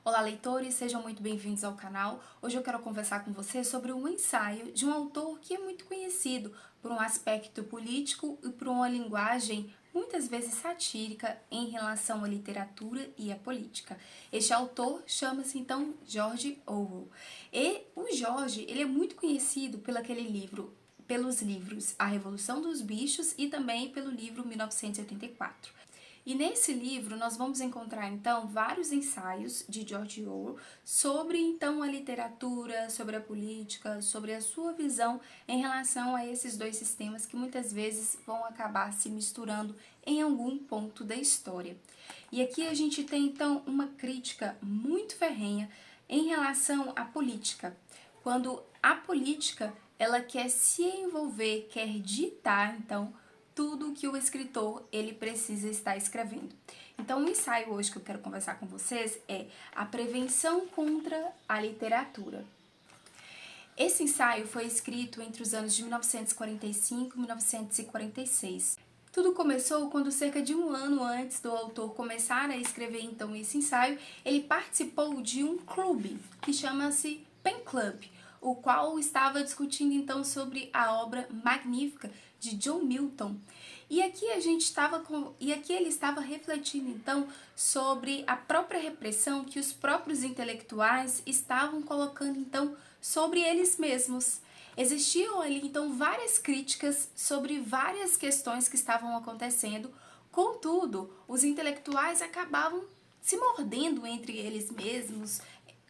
Olá, leitores, sejam muito bem-vindos ao canal. Hoje eu quero conversar com você sobre um ensaio de um autor que é muito conhecido por um aspecto político e por uma linguagem muitas vezes satírica em relação à literatura e à política. Este autor chama-se então George Orwell. E o George, ele é muito conhecido pelos livros A Revolução dos Bichos e também pelo livro 1984. E nesse livro nós vamos encontrar então vários ensaios de George Orwell sobre então a literatura, sobre a política, sobre a sua visão em relação a esses dois sistemas que muitas vezes vão acabar se misturando em algum ponto da história. E aqui a gente tem então uma crítica muito ferrenha em relação à política. Quando a política ela quer se envolver, quer ditar então tudo que o escritor ele precisa estar escrevendo. Então, o ensaio hoje que eu quero conversar com vocês é a prevenção contra a literatura. Esse ensaio foi escrito entre os anos de 1945 e 1946. Tudo começou quando, cerca de um ano antes do autor começar a escrever então esse ensaio, ele participou de um clube que chama-se Pen Club, o qual estava discutindo então sobre a obra magnífica de John Milton. E aqui ele estava refletindo então sobre a própria repressão que os próprios intelectuais estavam colocando então sobre eles mesmos. Existiam ali então várias críticas sobre várias questões que estavam acontecendo, contudo, os intelectuais acabavam se mordendo entre eles mesmos,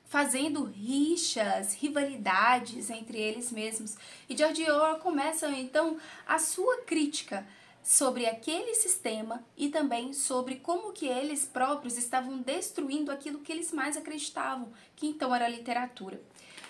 fazendo rixas, rivalidades entre eles mesmos. E George Orwell começa então a sua crítica sobre aquele sistema e também sobre como que eles próprios estavam destruindo aquilo que eles mais acreditavam, que então era a literatura.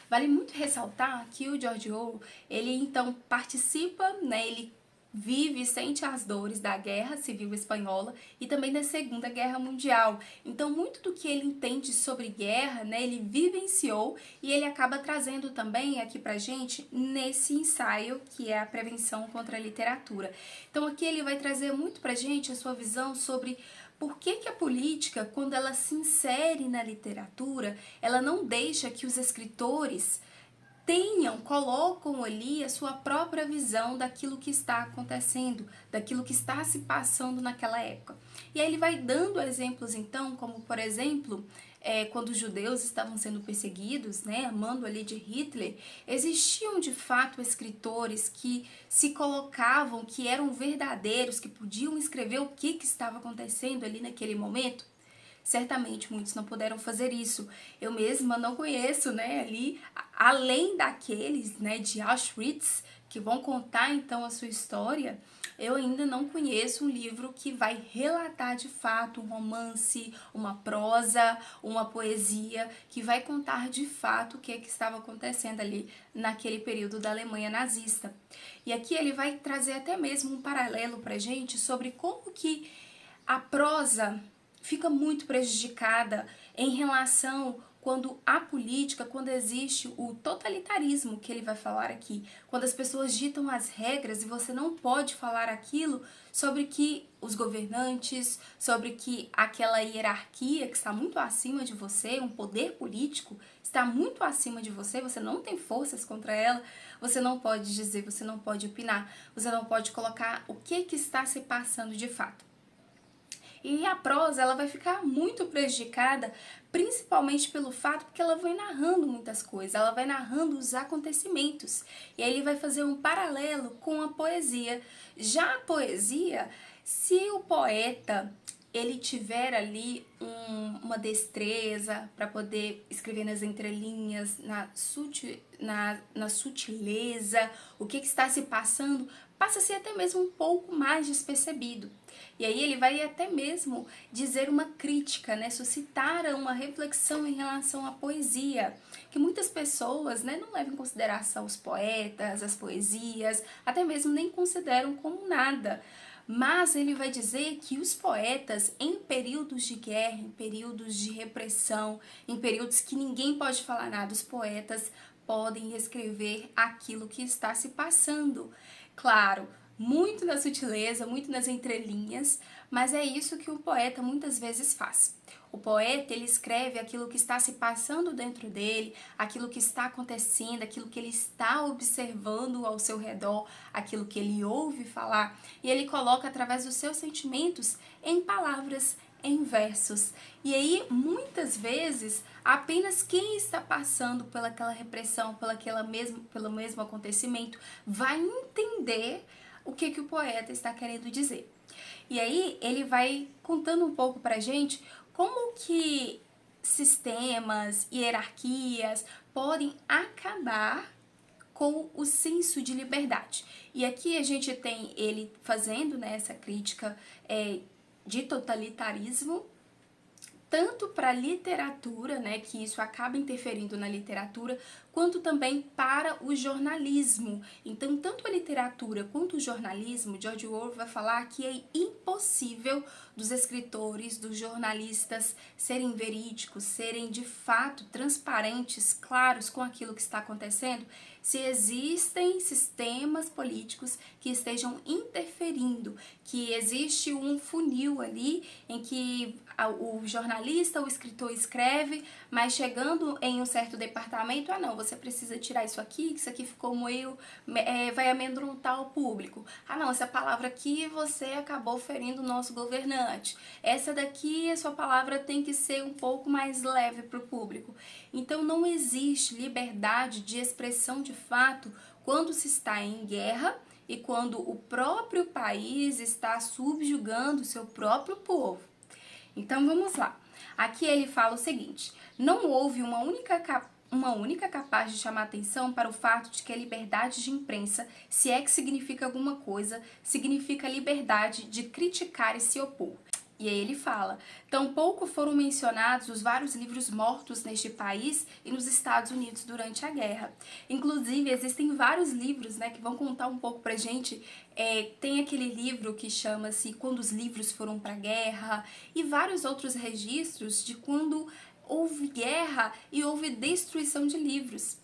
Vale muito ressaltar que o George Orwell, ele então participa, ele vive e sente as dores da Guerra Civil Espanhola e também da Segunda Guerra Mundial. Então, muito do que ele entende sobre guerra, ele vivenciou e ele acaba trazendo também aqui pra gente nesse ensaio que é a prevenção contra a literatura. Então, aqui ele vai trazer muito pra gente a sua visão sobre por que a política, quando ela se insere na literatura, ela não deixa que os escritores colocam ali a sua própria visão daquilo que está acontecendo, daquilo que está se passando naquela época. E aí ele vai dando exemplos então, como por exemplo, quando os judeus estavam sendo perseguidos, amando ali de Hitler, existiam de fato escritores que se colocavam, que eram verdadeiros, que podiam escrever o que estava acontecendo ali naquele momento? Certamente muitos não puderam fazer isso. Eu mesma não conheço, ali, além daqueles, de Auschwitz, que vão contar então a sua história, eu ainda não conheço um livro que vai relatar de fato um romance, uma prosa, uma poesia, que vai contar de fato o que estava acontecendo ali naquele período da Alemanha nazista. E aqui ele vai trazer até mesmo um paralelo pra gente sobre como que a prosa fica muito prejudicada em relação quando a política, quando existe o totalitarismo que ele vai falar aqui, quando as pessoas ditam as regras e você não pode falar aquilo sobre que os governantes, sobre que aquela hierarquia que está muito acima de você, um poder político está muito acima de você, você não tem forças contra ela, você não pode dizer, você não pode opinar, você não pode colocar o que está se passando de fato. E a prosa ela vai ficar muito prejudicada, principalmente pelo fato que ela vai narrando muitas coisas, ela vai narrando os acontecimentos. E aí ele vai fazer um paralelo com a poesia. Já a poesia, se o poeta ele tiver ali uma destreza para poder escrever nas entrelinhas, na sutileza, o que está se passando, passa a ser até mesmo um pouco mais despercebido. E aí ele vai até mesmo dizer uma crítica, suscitar uma reflexão em relação à poesia, que muitas pessoas não levam em consideração os poetas, as poesias, até mesmo nem consideram como nada. Mas ele vai dizer que os poetas, em períodos de guerra, em períodos de repressão, em períodos que ninguém pode falar nada, os poetas podem escrever aquilo que está se passando. Claro, muito na sutileza, muito nas entrelinhas, mas é isso que o poeta muitas vezes faz. O poeta, ele escreve aquilo que está se passando dentro dele, aquilo que está acontecendo, aquilo que ele está observando ao seu redor, aquilo que ele ouve falar, e ele coloca através dos seus sentimentos em palavras, em versos. E aí, muitas vezes, apenas quem está passando pelaquela repressão, pelo mesmo acontecimento, vai entender o que o poeta está querendo dizer. E aí ele vai contando um pouco pra gente como que sistemas, hierarquias podem acabar com o senso de liberdade. E aqui a gente tem ele fazendo, né, essa crítica de totalitarismo, tanto para a literatura, né, que isso acaba interferindo na literatura, quanto também para o jornalismo. Então, tanto a literatura quanto o jornalismo, George Orwell vai falar que é impossível dos escritores, dos jornalistas serem verídicos, serem de fato transparentes, claros com aquilo que está acontecendo, se existem sistemas políticos que estejam interferindo, que existe um funil ali em que o jornalista, o escritor escreve, mas chegando em um certo departamento, não, você precisa tirar isso aqui, que isso aqui ficou meio, vai amedrontar o público. Não, essa palavra aqui você acabou ferindo o nosso governante. Essa daqui, a sua palavra tem que ser um pouco mais leve para o público. Então não existe liberdade de expressão de fato quando se está em guerra e quando o próprio país está subjugando o seu próprio povo. Então vamos lá. Aqui ele fala o seguinte: não houve uma única capaz de chamar atenção para o fato de que a liberdade de imprensa, se é que significa alguma coisa, significa a liberdade de criticar e se opor. E aí ele fala: tampouco foram mencionados os vários livros mortos neste país e nos Estados Unidos durante a guerra. Inclusive, existem vários livros, né, que vão contar um pouco pra gente. Tem aquele livro que chama-se Quando os Livros Foram pra Guerra, e vários outros registros de quando houve guerra e houve destruição de livros.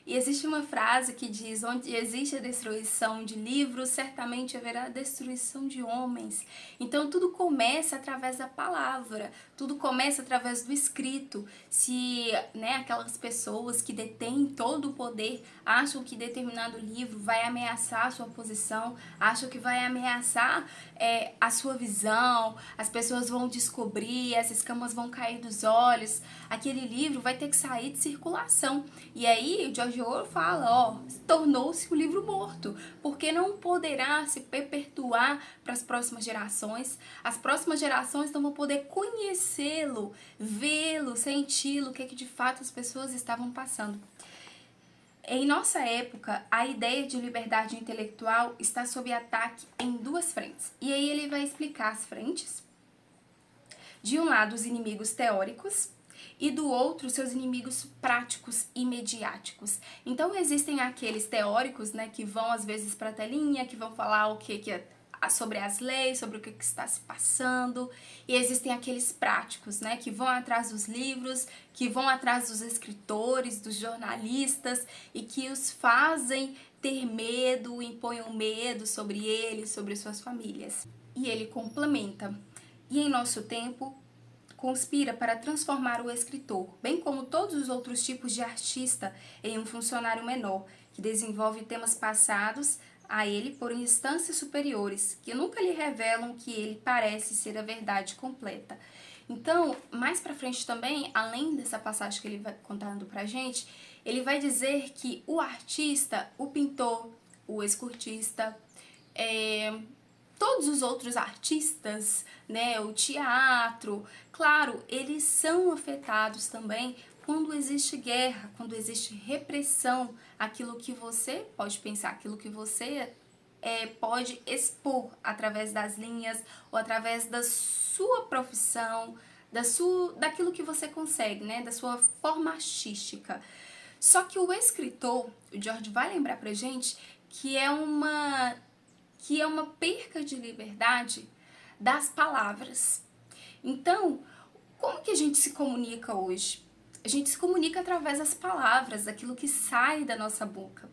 E existe uma frase que diz: onde existe a destruição de livros, certamente haverá destruição de homens. Então tudo começa através da palavra, tudo começa através do escrito. Se, né, aquelas pessoas que detêm todo o poder acham que determinado livro vai ameaçar a sua posição, acham que vai ameaçar a sua visão, as pessoas vão descobrir, as escamas vão cair dos olhos, aquele livro vai ter que sair de circulação. E aí o George Orwell fala, tornou-se um livro morto, porque não poderá se perpetuar para as próximas gerações. As próximas gerações não vão poder conhecê-lo, vê-lo, senti-lo, o que de fato as pessoas estavam passando. Em nossa época, a ideia de liberdade intelectual está sob ataque em duas frentes. E aí ele vai explicar as frentes. De um lado, os inimigos teóricos, e do outro, seus inimigos práticos e mediáticos. Então existem aqueles teóricos, né, que vão às vezes para a telinha, que vão falar o que é sobre as leis, sobre o que está se passando, e existem aqueles práticos, né, que vão atrás dos livros, que vão atrás dos escritores, dos jornalistas, e que os fazem ter medo, impõem medo sobre eles, sobre suas famílias. E ele complementa: e em nosso tempo, conspira para transformar o escritor, bem como todos os outros tipos de artista, em um funcionário menor, que desenvolve temas passados a ele por instâncias superiores, que nunca lhe revelam que ele parece ser a verdade completa. Então, mais pra frente também, além dessa passagem que ele vai contando pra gente, ele vai dizer que o artista, o pintor, o escultista, todos os outros artistas, né, o teatro, claro, eles são afetados também quando existe guerra, quando existe repressão, aquilo que você pode pensar, aquilo que você pode expor através das linhas ou através da sua profissão, daquilo que você consegue, né, da sua forma artística. Só que o escritor, o George vai lembrar pra gente que é uma perca de liberdade das palavras. Então, como que a gente se comunica hoje? A gente se comunica através das palavras, daquilo que sai da nossa boca.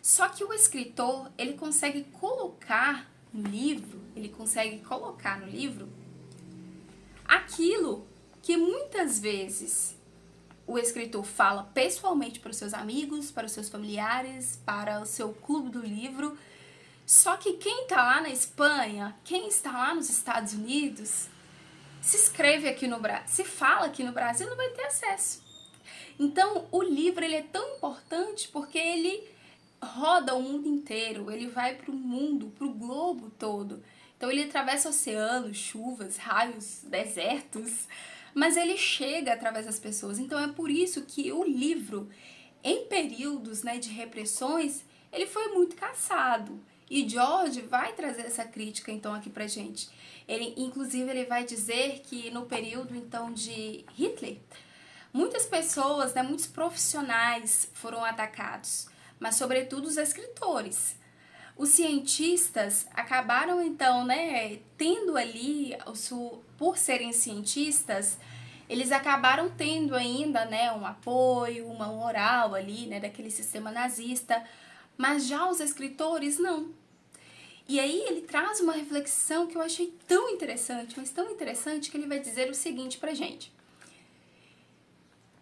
Só que o escritor, ele consegue colocar no livro, aquilo que muitas vezes o escritor fala pessoalmente para os seus amigos, para os seus familiares, para o seu clube do livro. Só que quem está lá na Espanha, quem está lá nos Estados Unidos, se fala aqui no Brasil, não vai ter acesso. Então, o livro ele é tão importante porque ele roda o mundo inteiro, ele vai para o mundo, para o globo todo. Então, ele atravessa oceanos, chuvas, raios, desertos, mas ele chega através das pessoas. Então, é por isso que o livro, em períodos, né, de repressões, ele foi muito caçado. E George vai trazer essa crítica, então, aqui pra gente. Inclusive, ele vai dizer que no período, então, de Hitler, muitas pessoas, né, muitos profissionais foram atacados, mas sobretudo os escritores. Os cientistas acabaram então, né, tendo ali, por serem cientistas, eles acabaram tendo ainda, né, um apoio, uma moral ali, né, daquele sistema nazista, mas já os escritores não. E aí ele traz uma reflexão que eu achei tão interessante, mas tão interessante, que ele vai dizer o seguinte pra gente.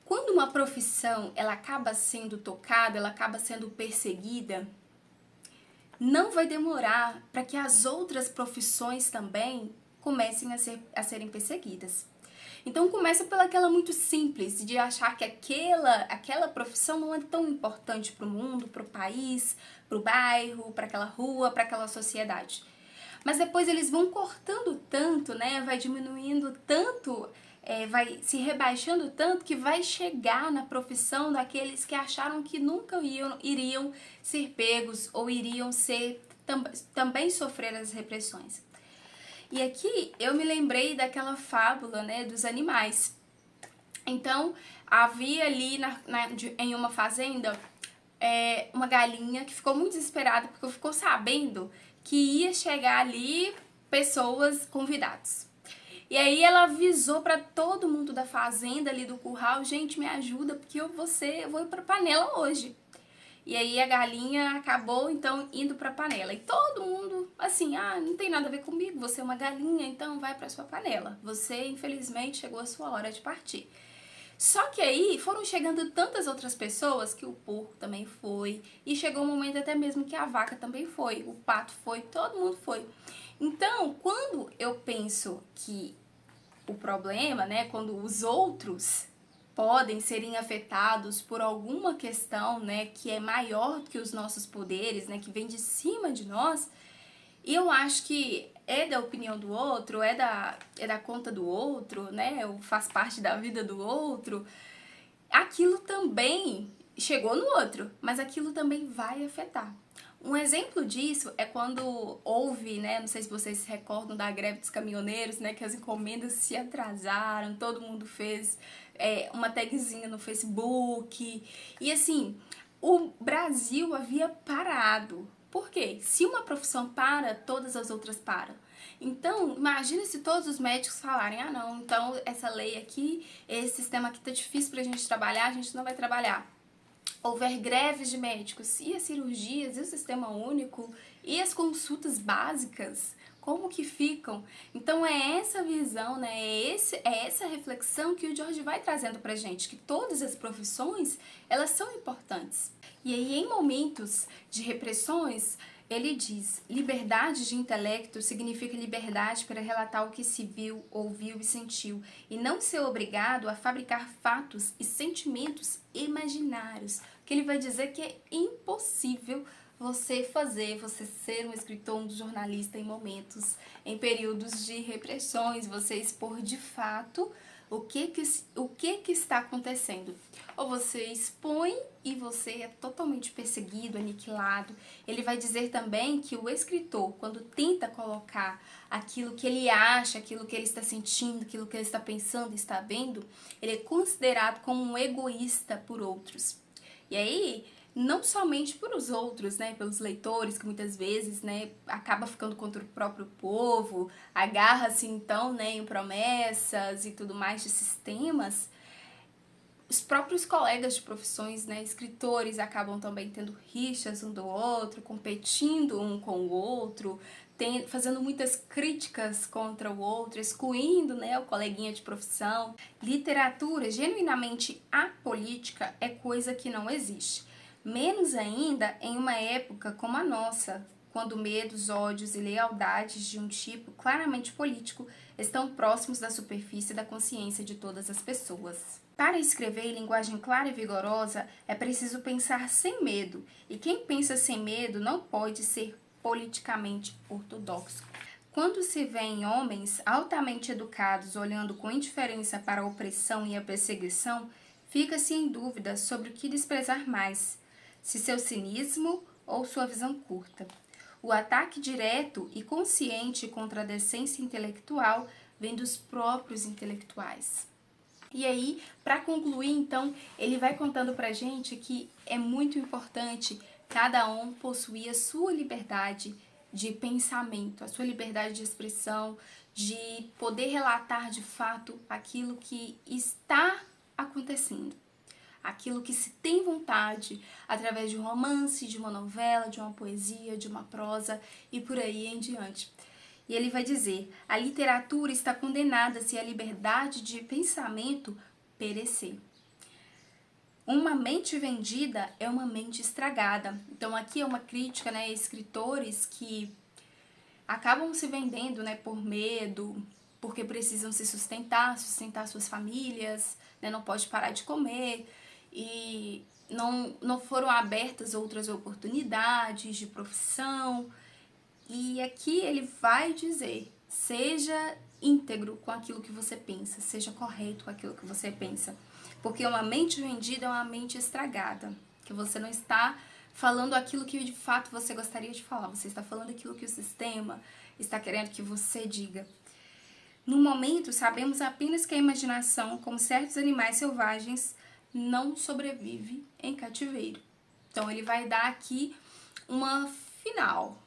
Quando uma profissão ela acaba sendo tocada, ela acaba sendo perseguida, não vai demorar para que as outras profissões também comecem a serem perseguidas. Então começa pelaquela muito simples de achar que aquela profissão não é tão importante para o mundo, para o país, para o bairro, para aquela rua, para aquela sociedade. Mas depois eles vão cortando tanto, né? Vai diminuindo tanto, vai se rebaixando tanto que vai chegar na profissão daqueles que acharam que nunca iriam ser pegos ou iriam também sofrer as repressões. E aqui eu me lembrei daquela fábula, né, dos animais. Então, havia ali em uma fazenda uma galinha que ficou muito desesperada porque ficou sabendo que ia chegar ali pessoas convidadas. E aí ela avisou para todo mundo da fazenda ali do curral, gente, me ajuda porque eu vou ir para panela hoje. E aí a galinha acabou então indo para panela. E todo mundo assim, não tem nada a ver comigo, você é uma galinha, então vai para sua panela. Você infelizmente chegou a sua hora de partir. Só que aí foram chegando tantas outras pessoas que o porco também foi, e chegou um momento até mesmo que a vaca também foi, o pato foi, todo mundo foi. Então, quando eu penso que o problema, né, quando os outros podem serem afetados por alguma questão, né, que é maior do que os nossos poderes, né, que vem de cima de nós, eu acho que é da opinião do outro, é da conta do outro, né? Ou faz parte da vida do outro. Aquilo também chegou no outro, mas aquilo também vai afetar. Um exemplo disso é quando houve, né? Não sei se vocês se recordam da greve dos caminhoneiros, né? Que as encomendas se atrasaram, todo mundo fez uma tagzinha no Facebook. E assim, o Brasil havia parado. Por quê? Se uma profissão para, todas as outras param. Então, imagina se todos os médicos falarem, não, então essa lei aqui, esse sistema aqui tá difícil pra gente trabalhar, a gente não vai trabalhar. Houver greves de médicos, e as cirurgias, e o sistema único, e as consultas básicas, como que ficam? Então é essa visão, né? É essa reflexão que o George vai trazendo pra gente, que todas as profissões, elas são importantes. E aí, em momentos de repressões, ele diz, liberdade de intelecto significa liberdade para relatar o que se viu, ouviu e sentiu, e não ser obrigado a fabricar fatos e sentimentos imaginários. Que ele vai dizer que é impossível você ser um escritor, um jornalista em períodos de repressões, você expor de fato o que está acontecendo. Ou você expõe e você é totalmente perseguido, aniquilado. Ele vai dizer também que o escritor, quando tenta colocar aquilo que ele acha, aquilo que ele está sentindo, aquilo que ele está pensando, está vendo, ele é considerado como um egoísta por outros. E aí, não somente por os outros, né, pelos leitores, que muitas vezes, né, acaba ficando contra o próprio povo, agarra-se então, né, em promessas e tudo mais de sistemas, Os próprios colegas de profissões, né, escritores, acabam também tendo rixas um do outro, competindo um com o outro, fazendo muitas críticas contra o outro, excluindo, né, o coleguinha de profissão. Literatura genuinamente apolítica é coisa que não existe. Menos ainda em uma época como a nossa, quando medos, ódios e lealdades de um tipo claramente político estão próximos da superfície da consciência de todas as pessoas. Para escrever em linguagem clara e vigorosa, é preciso pensar sem medo, e quem pensa sem medo não pode ser politicamente ortodoxo. Quando se vê em homens altamente educados olhando com indiferença para a opressão e a perseguição, fica-se em dúvida sobre o que desprezar mais, se seu cinismo ou sua visão curta. O ataque direto e consciente contra a decência intelectual vem dos próprios intelectuais. E aí, para concluir, então, ele vai contando pra gente que é muito importante cada um possuir a sua liberdade de pensamento, a sua liberdade de expressão, de poder relatar de fato aquilo que está acontecendo, aquilo que se tem vontade, através de um romance, de uma novela, de uma poesia, de uma prosa e por aí em diante. E ele vai dizer: a literatura está condenada se a liberdade de pensamento perecer. Uma mente vendida é uma mente estragada. Então aqui é uma crítica, né, a escritores que acabam se vendendo, né, por medo, porque precisam se sustentar suas famílias, né, não pode parar de comer e não foram abertas outras oportunidades de profissão. E aqui ele vai dizer: seja íntegro com aquilo que você pensa, seja correto com aquilo que você pensa. Porque uma mente vendida é uma mente estragada, que você não está falando aquilo que de fato você gostaria de falar, você está falando aquilo que o sistema está querendo que você diga. No momento, sabemos apenas que a imaginação, como certos animais selvagens, não sobrevive em cativeiro. Então ele vai dar aqui uma final,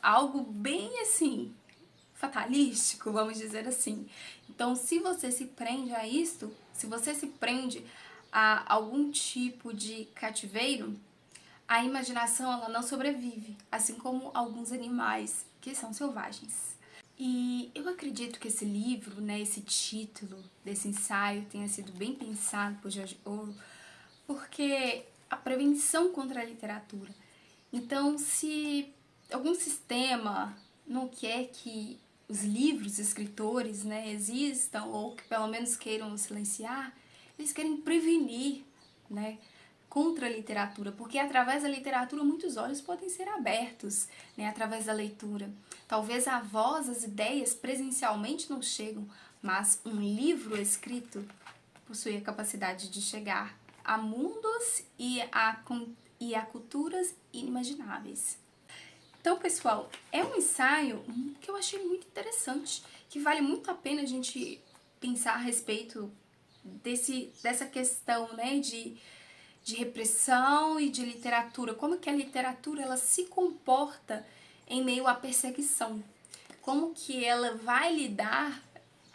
algo bem assim, fatalístico, vamos dizer assim. Então, se você se prende a isto, se você se prende a algum tipo de cativeiro, a imaginação ela não sobrevive, assim como alguns animais que são selvagens. E eu acredito que esse livro, né, esse título desse ensaio tenha sido bem pensado por George Orwell, porque a prevenção contra a literatura. Então, se algum sistema não quer que os livros, escritores, né, existam, ou que pelo menos queiram silenciar, eles querem prevenir, né, contra a literatura, porque através da literatura muitos olhos podem ser abertos, né, através da leitura. Talvez a voz, as ideias presencialmente não chegam, mas um livro escrito possui a capacidade de chegar a mundos e a culturas inimagináveis. Então, pessoal, é um ensaio que eu achei muito interessante, que vale muito a pena a gente pensar a respeito dessa questão, né, de repressão e de literatura. Como que a literatura ela se comporta em meio à perseguição? Como que ela vai lidar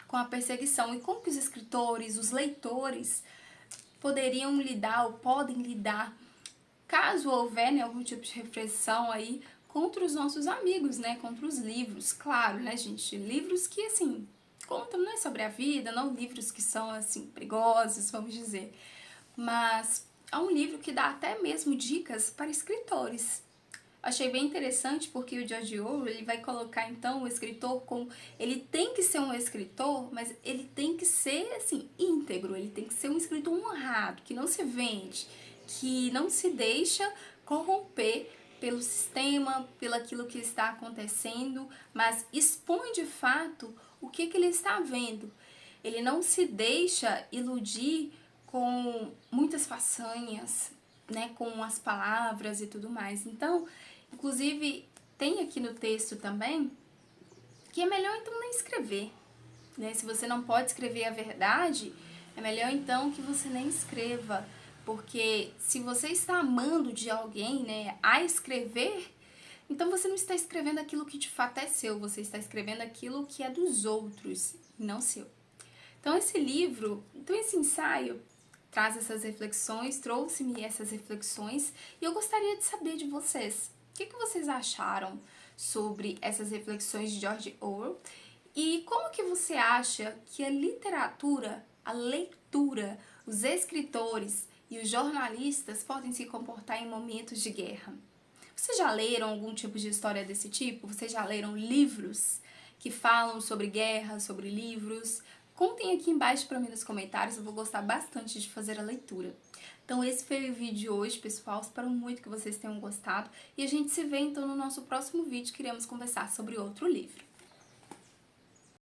com a perseguição? E como que os escritores, os leitores poderiam lidar ou podem lidar, caso houver, né, algum tipo de repressão aí contra os nossos amigos, né, contra os livros, claro, né, gente, livros que, assim, contam, né, sobre a vida, não livros que são, assim, perigosos, vamos dizer, mas é um livro que dá até mesmo dicas para escritores. Achei bem interessante porque o George Orwell ele vai colocar então o escritor como ele tem que ser um escritor, mas ele tem que ser assim íntegro, ele tem que ser um escritor honrado, que não se vende, que não se deixa corromper pelo sistema, pelo aquilo que está acontecendo, mas expõe de fato o que ele está vendo. Ele não se deixa iludir com muitas façanhas, né, com as palavras e tudo mais. Então, inclusive, tem aqui no texto também que é melhor então nem escrever, né? Se você não pode escrever a verdade, é melhor então que você nem escreva, porque se você está amando de alguém, né, a escrever, então você não está escrevendo aquilo que de fato é seu, você está escrevendo aquilo que é dos outros, não seu. Então esse livro, então esse ensaio traz essas reflexões, trouxe-me essas reflexões e eu gostaria de saber de vocês. O que vocês acharam sobre essas reflexões de George Orwell? E como que você acha que a literatura, a leitura, os escritores e os jornalistas podem se comportar em momentos de guerra? Vocês já leram algum tipo de história desse tipo? Vocês já leram livros que falam sobre guerra, sobre livros? Contem aqui embaixo para mim nos comentários, eu vou gostar bastante de fazer a leitura. Então esse foi o vídeo de hoje, pessoal. Espero muito que vocês tenham gostado. E a gente se vê então no nosso próximo vídeo, que iremos conversar sobre outro livro.